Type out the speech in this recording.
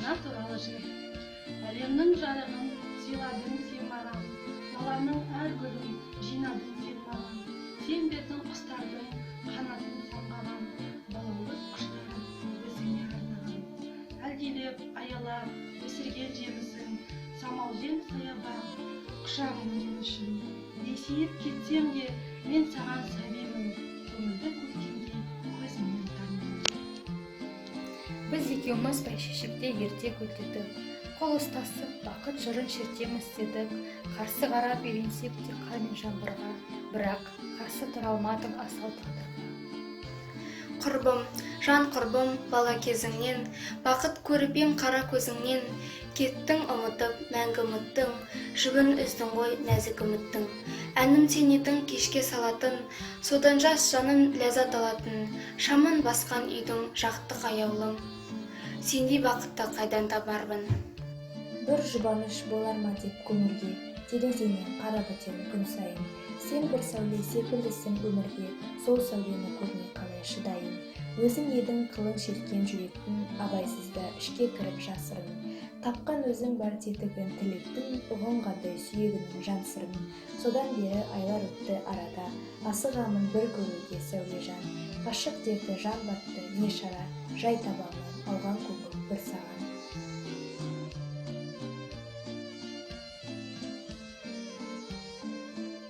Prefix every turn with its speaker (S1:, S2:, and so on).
S1: ана туралы жыр. Әлемнің жарығын сыйладың сен маған, даланың әр гүлін жинадың сен маған. Сен бердің құстардың қанатын самғаған, балаулық құштарын өзіңе арнаған. Әлдилеп, аялап, өсірген жемісің, самал жем саябақ, құшағың мен үшін. Есейіп кетсем де, мен саған сәбимін, көңілді көктемде көзімнен танимын.
S2: Біз екеуміз бәйшешекте ерте гүлдедік, қол ұстасып бақыт жырын шертеміз дедік. Қарсы қарап үйренсек те қар мен жаңбырға, бірақ қарсы тұра алмадық асау тағдырға.
S3: Құрбым, жан құрбым, бала кезіңнен, бақыт көріп ем қара көзіңнен. Кеттің ұмытып, мәңгі ұмыттың, жібін үздің ғой нәзік үміттің. Әнім сен едің кешке салатын, содан жас жаным ләззат алатын. Шамын басқан үйдің жақтық аяулым, сендей бақытты қайдан табармын.
S4: Бір жұбаныш болар ма деп көңілге, тереземен қарап өтем күн сайын. Сен бір сәуле секілдісің өмірге, сол сәулені көрмей қалай шыдайын. Өзің едің қылың шерткен жүректің, абайсызда ішке кіріп жасырын. Тапқан өзің бар тетігін тілектің, ұғынғандай сүйегінің жан сырын. Содан бері айлар өтті арада, асығамын бір көруге сәуле жан. Ғашық дерті жан батты, не шара, жай табамын алған көңіл бір саған.